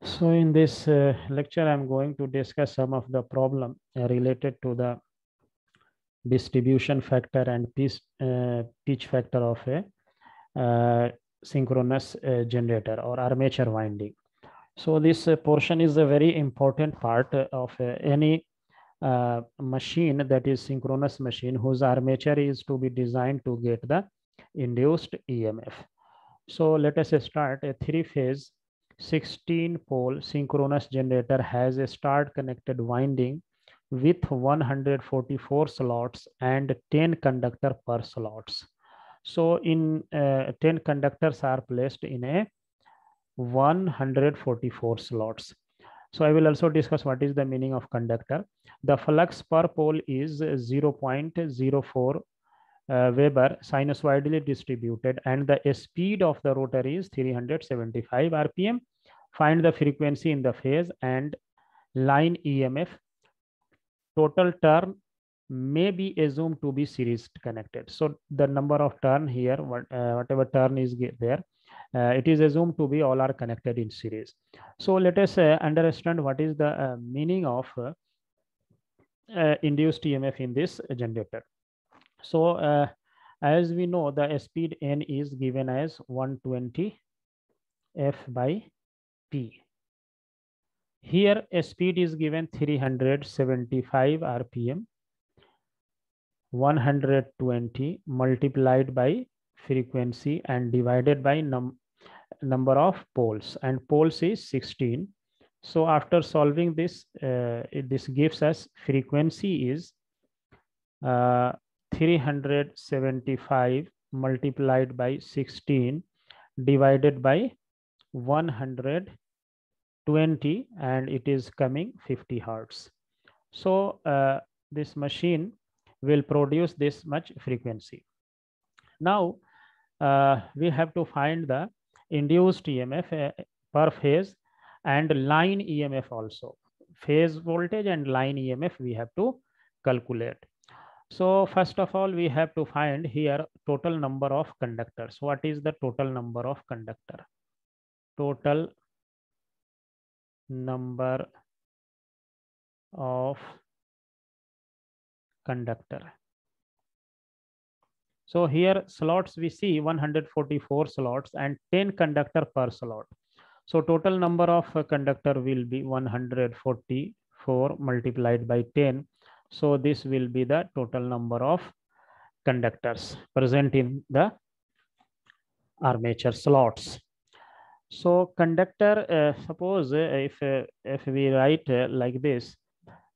So in this lecture, I'm going to discuss some of the problem related to the distribution factor and pitch factor of a synchronous generator or armature winding. So this portion is a very important part of any machine that is synchronous machine whose armature is to be designed to get the induced EMF. So let us start. A three-phase 16-pole synchronous generator has a start connected winding with 144 slots and 10 conductor per slots. So in 10 conductors are placed in a 144 slots. So I will also discuss what is the meaning of conductor. The flux per pole is 0.04 Weber sinusoidally distributed, and the speed of the rotor is 375 rpm. Find the frequency in the phase and line EMF. Total turn may be assumed to be series connected. So the number of turn here, whatever turn is there, it is assumed to be all are connected in series. So let us understand what is the meaning of induced EMF in this generator. So as we know, the speed n is given as 120 f by p. Here a speed is given 375 rpm. 120 multiplied by frequency and divided by number of poles, and poles is 16. So after solving this, this gives us frequency is 375 multiplied by 16 divided by 120, and it is coming 50 hertz. So this machine will produce this much frequency. Now we have to find the induced EMF per phase and line EMF also. Phase voltage and line EMF we have to calculate. So first of all, we have to find here total number of conductors. What is the total number of conductor? Total number of conductor. So here slots we see 144 slots and 10 conductor per slot. So total number of conductor will be 144 multiplied by 10. So this will be the total number of conductors present in the armature slots. So conductor, suppose if we write like this,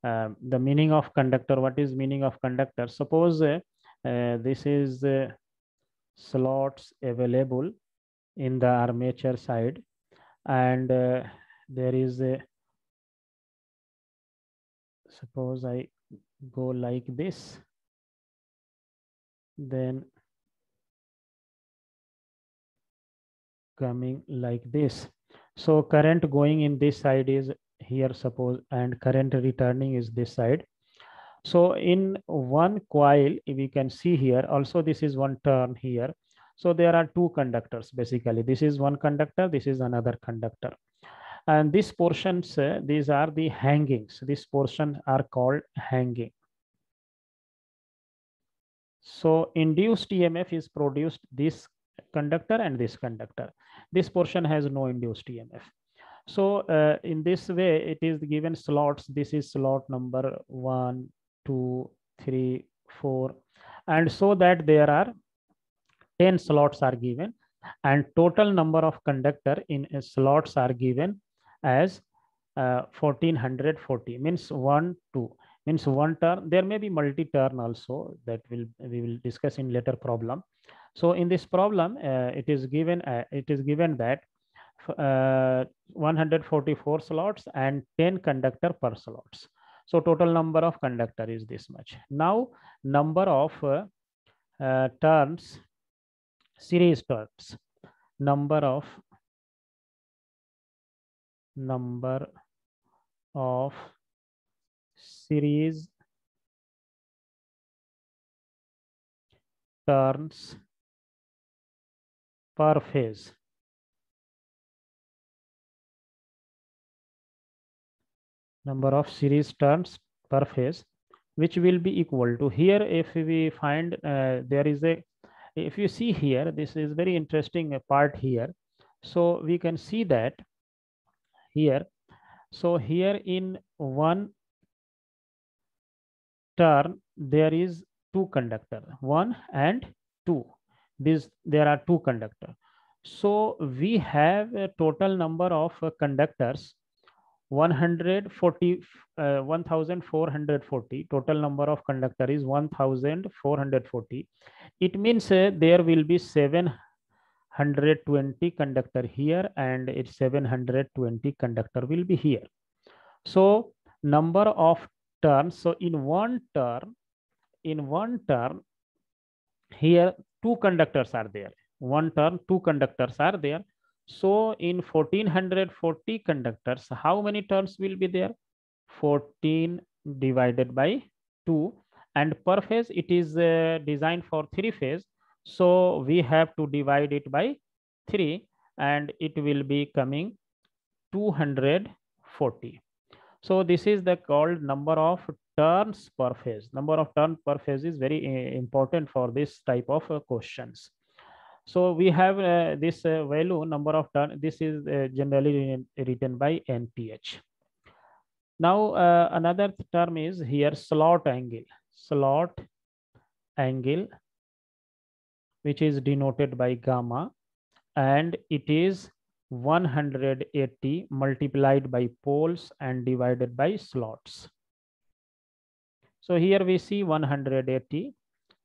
the meaning of conductor, what is meaning of conductor? Suppose this is slots available in the armature side, and there is a, suppose I go like this, then coming like this. So current going in this side is here, suppose, and current returning is this side. So in one coil, we can see here also this is one turn here. So there are two conductors basically. This is one conductor, this is another conductor. And these portions, these are the hangings. This portion are called hanging. So induced EMF is produced this conductor and this conductor. This portion has no induced EMF. So in this way, it is given slots. This is slot number 1, 2, 3, 4. And so that there are 10 slots are given, and total number of conductor in slots are given as 1440, means 1, 2, means one turn. There may be multi-turn also, that we will discuss in later problem. So in this problem, it is given that 144 slots and 10 conductor per slots. So total number of conductor is this much. Now number of turns, series turns, number of series turns per phase. number of series turns per phase, which will be equal to, here if we find there is a, if you see here, this is very interesting part here. So we can see that here, so here in one turn there is two conductor, 1 and 2. This, there are two conductor. So we have a total number of conductors 140, 1440. Total number of conductor is 1440. It means there will be 720 conductor here, and it's 720 conductor will be here. So number of turns, so in one turn here two conductors are there, one turn two conductors are there. So in 1440 conductors, how many turns will be there? 14 divided by 2, and per phase it is designed for 3 phase, so we have to divide it by 3, and it will be coming 240. So this is the called number of turns per phase. Number of turns per phase is very important for this type of questions. So we have this value number of turn. This is generally written by NPH. Now another term is here slot angle. Slot angle, which is denoted by gamma, and it is 180 multiplied by poles and divided by slots. So here we see 180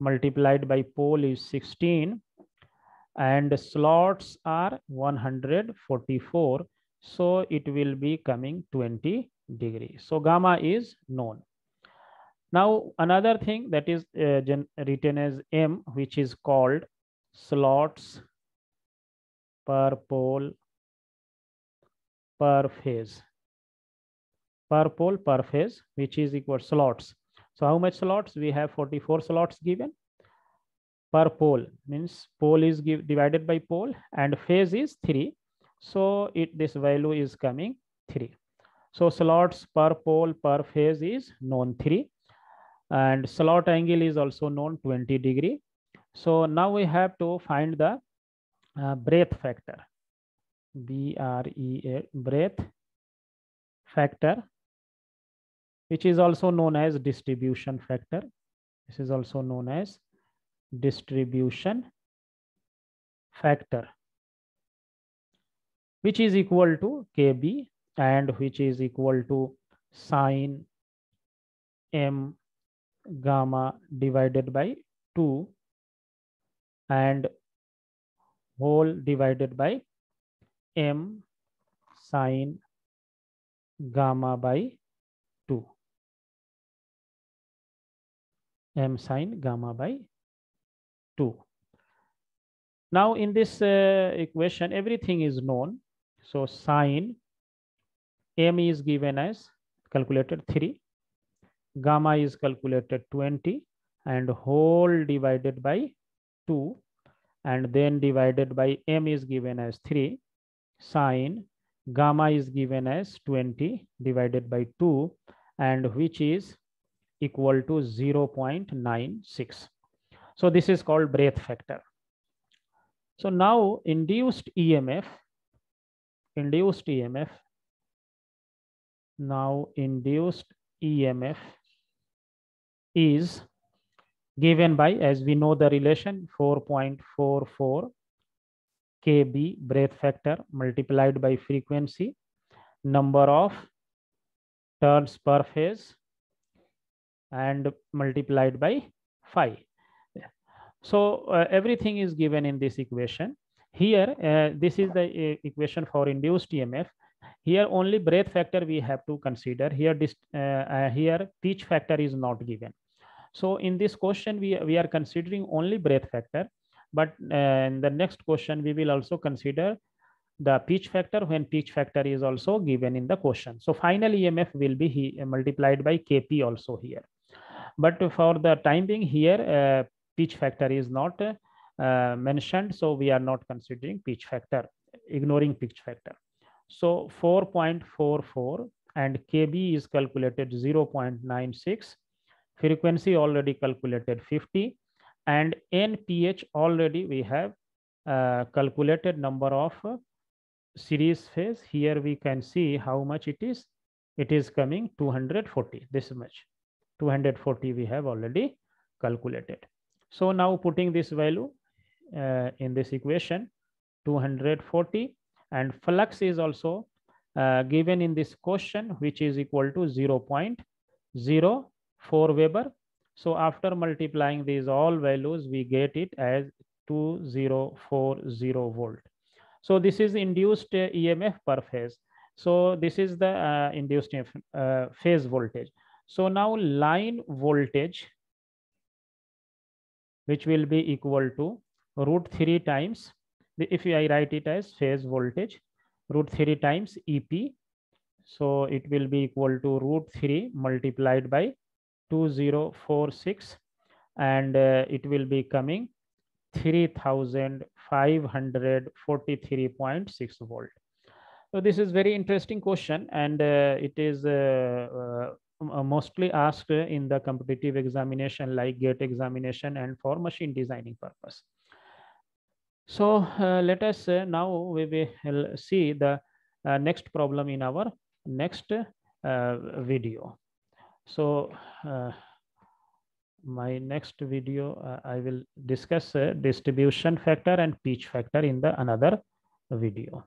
multiplied by pole is 16, and slots are 144. So it will be coming 20 degrees. So gamma is known. Now another thing that is written as M, which is called slots per pole per phase. Per pole per phase, which is equal slots. So how much slots? We have 44 slots given. Per pole means pole is divided by pole, and phase is 3. So this value is coming 3. So slots per pole per phase is known 3, and slot angle is also known 20 degree. So now we have to find the breadth factor, BREA, breadth factor, which is also known as distribution factor. This is also known as distribution factor, which is equal to KB, and which is equal to sine M gamma divided by 2 and whole divided by M sine gamma by 2. M sine gamma by 2. Now in this equation, everything is known. So sine M is given as calculated 3, gamma is calculated 20, and whole divided by 2, and then divided by M is given as 3, sine gamma is given as 20 divided by 2, and which is equal to 0.96. So this is called breadth factor. So now induced EMF, now induced EMF is given by, as we know the relation, 4.44 kb breadth factor multiplied by frequency, number of turns per phase, and multiplied by 5. So everything is given in this equation. Here this is the equation for induced EMF. Here only breadth factor we have to consider. Here here pitch factor is not given. So in this question we are considering only breadth factor, but in the next question we will also consider the pitch factor when pitch factor is also given in the question. So final EMF will be multiplied by Kp also here. But for the time being here pitch factor is not mentioned, so we are not considering pitch factor, ignoring pitch factor. So 4.44 and KB is calculated 0.96. Frequency already calculated 50, and NPH already we have calculated number of series phase. Here we can see how much it is. It is coming 240, this much. 240 we have already calculated. So now putting this value in this equation, 240, and flux is also given in this question, which is equal to 0.04 Weber. So after multiplying these all values, we get it as 2040 volt. So this is induced EMF per phase. So this is the induced phase voltage. So now line voltage, which will be equal to √3 times, if I write it as phase voltage, √3 times EP. So it will be equal to √3 multiplied by 2046, and it will be coming 3543.6 volt. So this is very interesting question, and it is mostly asked in the competitive examination like GATE examination and for machine designing purpose. So let us now we will see the next problem in our next video. So my next video I will discuss distribution factor and pitch factor in the another video.